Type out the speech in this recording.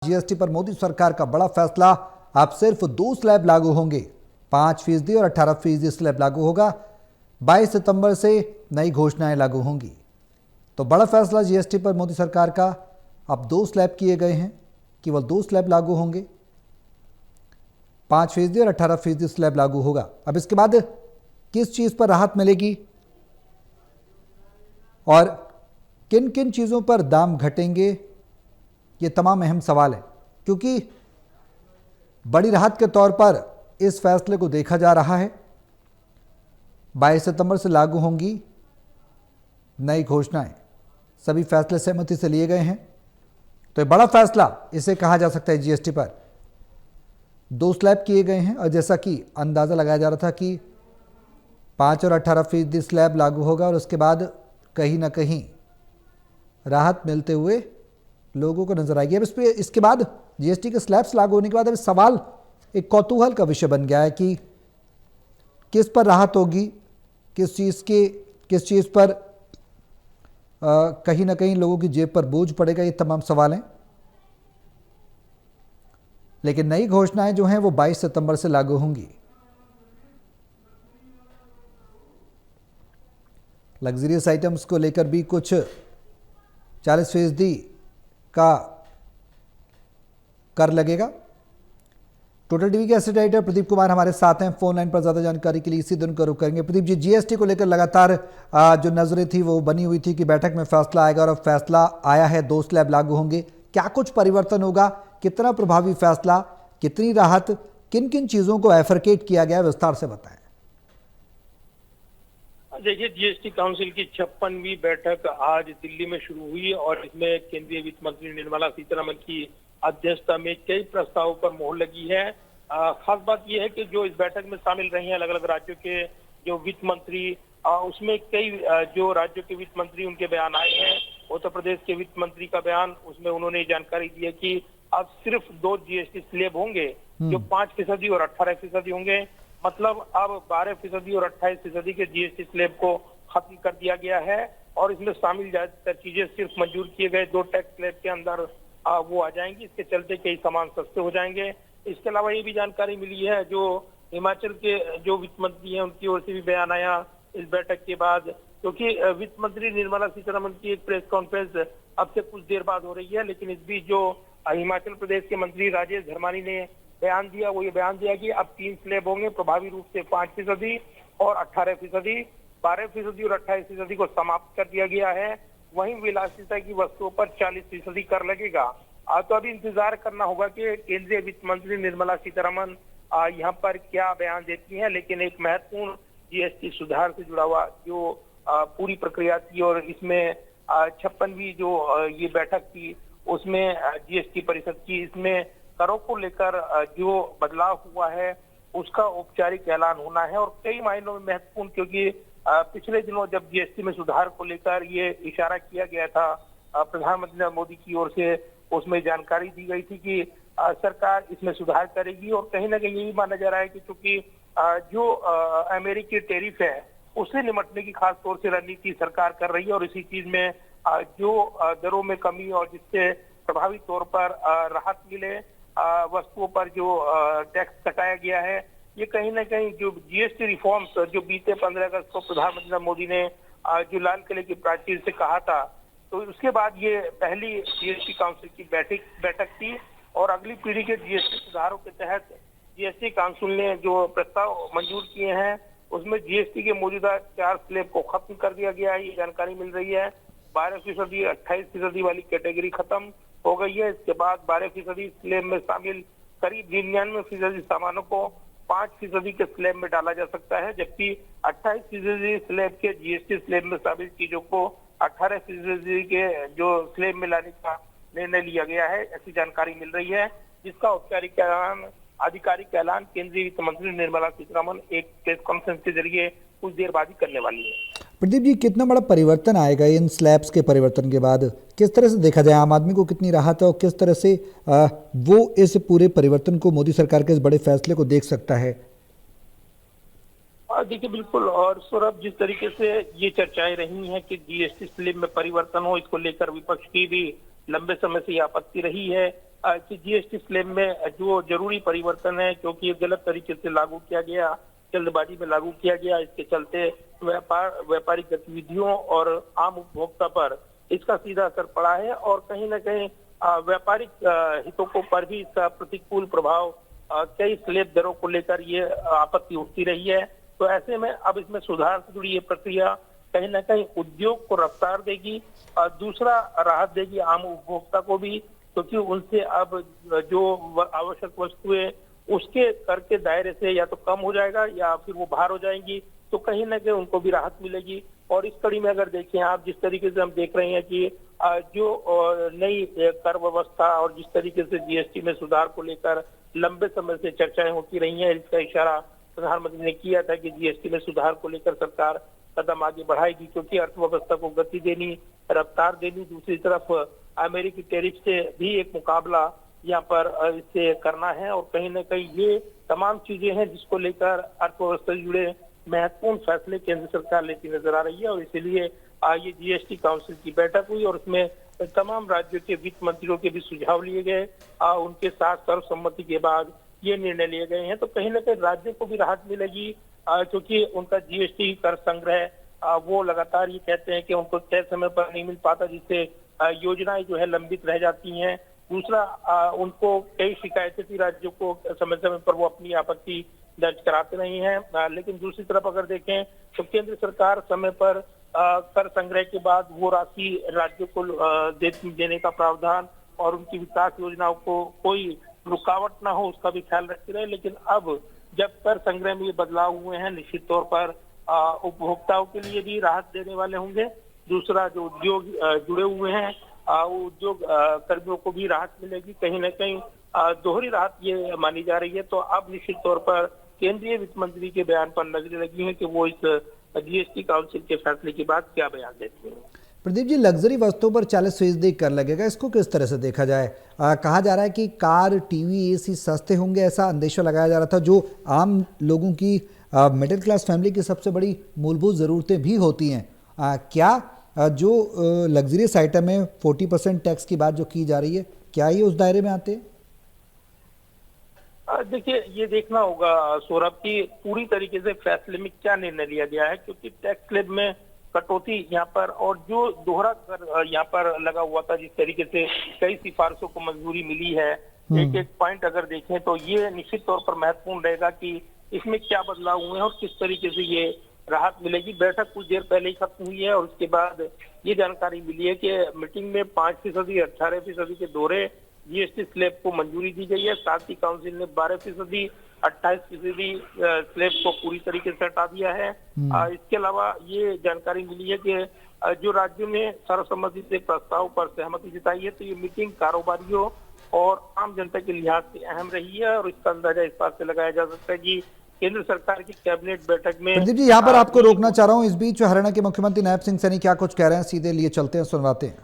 GST पर मोदी सरकार का बड़ा फैसला। अब सिर्फ 2 स्लैब लागू होंगे। 5% और 18% स्लैब लागू होगा। 22 सितंबर से नई घोषणाएं लागू होंगी। तो बड़ा फैसला जीएसटी पर मोदी सरकार का। अब 2 स्लैब किए गए हैं, केवल 2 स्लैब लागू होंगे। 5% और 18% स्लैब लागू होगा। अब इसके बाद किस चीज पर राहत मिलेगी और किन किन चीजों पर दाम घटेंगे, ये तमाम अहम सवाल है, क्योंकि बड़ी राहत के तौर पर इस फैसले को देखा जा रहा है। 22 सितंबर से लागू होंगी नई घोषणाएं। सभी फैसले सहमति से लिए गए हैं, तो ये बड़ा फैसला इसे कहा जा सकता है। जीएसटी पर 2 स्लैब किए गए हैं और जैसा कि अंदाज़ा लगाया जा रहा था कि 5 और 18% स्लैब लागू होगा और उसके बाद कहीं ना कहीं राहत मिलते हुए लोगों को नजर आएगी। अब इस पे इसके बाद जीएसटी के स्लैब्स लागू होने के बाद अब सवाल एक कौतूहल का विषय बन गया है कि किस पर राहत होगी, किस चीज़ पर कहीं ना कहीं लोगों की जेब पर बोझ पड़ेगा। ये तमाम सवाल हैं, लेकिन नई घोषणाएं जो हैं वो 22 सितंबर से लागू होंगी। लग्जरियस आइटम्स को लेकर भी कुछ 40% का कर लगेगा। टोटल टीवी के एसेट एडिटर प्रदीप कुमार हमारे साथ हैं फोन लाइन पर। ज्यादा जानकारी के लिए इसी दिन का रुख करेंगे। प्रदीप जी, जीएसटी को लेकर लगातार जो नजरें थी वो बनी हुई थी कि बैठक में फैसला आएगा, और अब फैसला आया है, 2 स्लैब लागू होंगे। क्या कुछ परिवर्तन होगा, कितना प्रभावी फैसला, कितनी राहत, किन किन चीजों को एफरकेट किया गया, विस्तार से बताएं। देखिए, जीएसटी काउंसिल की 56वीं बैठक आज दिल्ली में शुरू हुई और इसमें केंद्रीय वित्त मंत्री निर्मला सीतारमण की अध्यक्षता में कई प्रस्तावों पर मोहर लगी है। खास बात यह है कि जो इस बैठक में शामिल रहे हैं अलग अलग राज्यों के जो वित्त मंत्री, उसमें कई जो राज्यों के वित्त मंत्री उनके बयान आए हैं। उत्तर प्रदेश के वित्त मंत्री का बयान, उसमें उन्होंने जानकारी दी है कि अब सिर्फ 2 जीएसटी स्लैब होंगे, जो 5% और 18% होंगे। मतलब अब 12% और 28% के जीएसटी स्लैब को खत्म कर दिया गया है और इसमें शामिल ज्यादातर चीजें सिर्फ मंजूर किए गए 2 टैक्स स्लैब के अंदर वो आ जाएंगी। इसके चलते कई सामान सस्ते हो जाएंगे। इसके अलावा ये भी जानकारी मिली है, जो हिमाचल के जो वित्त मंत्री हैं उनकी ओर से भी बयान आया इस बैठक के बाद, क्योंकि वित्त मंत्री निर्मला सीतारमण की एक प्रेस कॉन्फ्रेंस अब से कुछ देर बाद हो रही है, लेकिन इस बीच जो हिमाचल प्रदेश के मंत्री राजेश धर्मानी ने बयान दिया, वो ये बयान दिया कि अब 3 स्लैब होंगे, प्रभावी रूप से 5% और 18%। 12% और 28% को समाप्त कर दिया गया है। वहीं विलासिता की वस्तुओं पर 40% कर लगेगा। तो अभी इंतजार करना होगा कि केंद्रीय वित्त मंत्री निर्मला सीतारमण यहाँ पर क्या बयान देती हैं। लेकिन एक महत्वपूर्ण जीएसटी सुधार से जुड़ा हुआ जो पूरी प्रक्रिया थी और इसमें 56वीं जो ये बैठक थी उसमें जीएसटी परिषद की, इसमें करों को लेकर जो बदलाव हुआ है उसका औपचारिक ऐलान होना है और कई मायनों में महत्वपूर्ण, क्योंकि पिछले दिनों जब जीएसटी में सुधार को लेकर ये इशारा किया गया था प्रधानमंत्री मोदी की ओर से, उसमें जानकारी दी गई थी कि सरकार इसमें सुधार करेगी। और कहीं ना कहीं यही माना जा रहा है कि चूंकि जो अमेरिकी टैरिफ है उससे निपटने की खास तौर से रणनीति सरकार कर रही है और इसी चीज में जो दरों में कमी और जिससे प्रभावी तौर पर राहत मिले, वस्तुओं पर जो टैक्स कटाया गया है, ये कहीं ना कहीं जो जीएसटी रिफॉर्म्स जो बीते 15 अगस्त को प्रधानमंत्री मोदी ने जो लाल किले की प्राचीर से कहा था, तो उसके बाद ये पहली जीएसटी काउंसिल की बैठक थी और अगली पीढ़ी के जीएसटी सुधारों के तहत जीएसटी काउंसिल ने जो प्रस्ताव मंजूर किए हैं उसमें जीएसटी के मौजूदा 4 स्लैब को खत्म कर दिया गया है, ये जानकारी मिल रही है। 12%, 28% वाली कैटेगरी खत्म हो गई है। इसके बाद 12% स्लैब में शामिल करीब 99% सामानों को 5% के स्लैब में डाला जा सकता है, जबकि 28% स्लैब के जीएसटी स्लैब में शामिल चीजों को 18% के जो स्लैब में लाने का निर्णय लिया गया है, ऐसी जानकारी मिल रही है, जिसका औपचारिक आधिकारिक ऐलान केंद्रीय वित्त मंत्री निर्मला सीतारमण एक प्रेस कॉन्फ्रेंस के जरिए कुछ देर बाद ही करने वाली है। प्रदीप जी, कितना बड़ा परिवर्तन आएगा इन स्लैब्स के परिवर्तन के बाद? किस तरह से देखा जाए, आम आदमी को कितनी राहत है और किस तरह से वो इस पूरे परिवर्तन को, मोदी सरकार के इस बड़े फैसले को देख सकता है? देखिए, बिल्कुल। और सौरभ, जिस तरीके से ये चर्चाएं रही हैं कि जीएसटी स्लैब में परिवर्तन हो, इसको लेकर विपक्ष की भी लंबे समय से ये आपत्ति रही है कि जीएसटी स्लैब में जो जरूरी परिवर्तन है, क्योंकि ये गलत तरीके से लागू किया गया, जल्दबाजी में लागू किया गया, इसके चलते व्यापारिक गतिविधियों और आम उपभोक्ता पर इसका सीधा असर पड़ा है और कहीं न कहीं व्यापारिक हितों को पर भी इसका प्रतिकूल प्रभाव कई स्लैब दरों को लेकर ये आपत्ति उठती रही है। तो ऐसे में अब इसमें सुधार से जुड़ी ये प्रक्रिया कहीं न कहीं उद्योग को रफ्तार देगी और दूसरा राहत देगी आम उपभोक्ता को भी, क्योंकि उनसे अब जो आवश्यक वस्तुएं उसके कर के दायरे से या तो कम हो जाएगा या फिर वो बाहर हो जाएंगी, तो कहीं न कहीं उनको भी राहत मिलेगी। और इस कड़ी में अगर देखें आप, जिस तरीके से हम देख रहे हैं कि जो नई कर व्यवस्था और जिस तरीके से जीएसटी में सुधार को लेकर लंबे समय से चर्चाएं होती रही हैं, इसका इशारा प्रधानमंत्री ने किया था कि जीएसटी में सुधार को लेकर सरकार कदम आगे बढ़ाएगी, क्योंकि अर्थव्यवस्था को गति देनी, रफ्तार देनी, दूसरी तरफ अमेरिकी टैरिफ से भी एक मुकाबला यहाँ पर इससे करना है। और कहीं न कहीं ये तमाम चीजें हैं जिसको लेकर अर्थव्यवस्था से जुड़े महत्वपूर्ण फैसले केंद्र सरकार लेती नजर आ रही है और इसीलिए ये जीएसटी काउंसिल की बैठक हुई और उसमें तमाम राज्यों के वित्त मंत्रियों के भी सुझाव लिए गए। उनके साथ सर्वसम्मति के बाद ये निर्णय लिए गए हैं। तो कहीं न कहीं राज्यों को भी राहत मिलेगी, क्योंकि उनका जीएसटी कर संग्रह वो लगातार ये कहते हैं कि उनको तय समय पर नहीं मिल पाता, जिससे योजनाएं जो है लंबित रह जाती हैं। दूसरा, उनको कई शिकायतें थी राज्यों को, समय समय पर वो अपनी आपत्ति दर्ज कराते नहीं हैं। लेकिन दूसरी तरफ अगर देखें तो केंद्र सरकार समय पर कर संग्रह के बाद वो राशि राज्यों को देने का प्रावधान और उनकी विकास योजनाओं को कोई रुकावट ना हो उसका भी ख्याल रखती रहे। लेकिन अब जब कर संग्रह में ये बदलाव हुए हैं, निश्चित तौर पर उपभोक्ताओं के लिए भी राहत देने वाले होंगे। दूसरा, जो उद्योग जुड़े हुए हैं उद्योग कर्मियों को भी राहत मिलेगी। कहीं न कहीं दोहरी राहत ये मानी जा रही है। तो अब निश्चित तौर पर केंद्रीय वित्त मंत्री के बयान पर नजरें लगी हैं कि वो इस जीएसटी काउंसिल के फैसले के बाद क्या बयान देते हैं। प्रदीप जी, लग्जरी वस्तुओं पर 40% कर लगेगा, इसको किस तरह से देखा जाए? कहा जा रहा है कि कार, टीवी, एसी सस्ते होंगे, ऐसा अंदेशा लगाया जा रहा था। जो आम लोगों की मिडिल क्लास फैमिली की सबसे बड़ी मूलभूत ज़रूरतें भी होती हैं, क्या जो लग्जरियस आइटम है 40% टैक्स की बात जो की जा रही है, क्या ये उस दायरे में आते हैं? देखिए, ये देखना होगा सौरभ की पूरी तरीके से फैसले में क्या निर्णय लिया गया है, क्योंकि टैक्स स्लैब में कटौती यहाँ पर और जो दोहरा कर यहाँ पर लगा हुआ था, जिस तरीके से कई सिफारिशों को मंजूरी मिली है, एक एक पॉइंट अगर देखें तो ये निश्चित तौर पर महत्वपूर्ण रहेगा कि इसमें क्या बदलाव हुए हैं और किस तरीके से ये राहत मिलेगी। बैठक कुछ देर पहले ही खत्म हुई है और उसके बाद ये जानकारी मिली है कि मीटिंग में 5%, 18% के दोहरे जीएसटी स्लैब को मंजूरी दी गई है। साथ ही काउंसिल ने 12%, 28% स्लैब को पूरी तरीके से हटा दिया है। इसके अलावा ये जानकारी मिली है कि जो राज्यों ने सर्वसम्मति से प्रस्ताव पर सहमति जताई है, तो ये मीटिंग कारोबारियों और आम जनता के लिहाज से अहम रही है और इसका अंदाजा इस बात से लगाया जा सकता है कि केंद्र सरकार की कैबिनेट बैठक में। प्रदीप जी, यहाँ पर आपको रोकना चाह रहा हूँ। इस बीच हरियाणा के मुख्यमंत्री नायब सिंह सैनी क्या कुछ कह रहे हैं, सीधे लिए चलते हैं, सुनवाते हैं।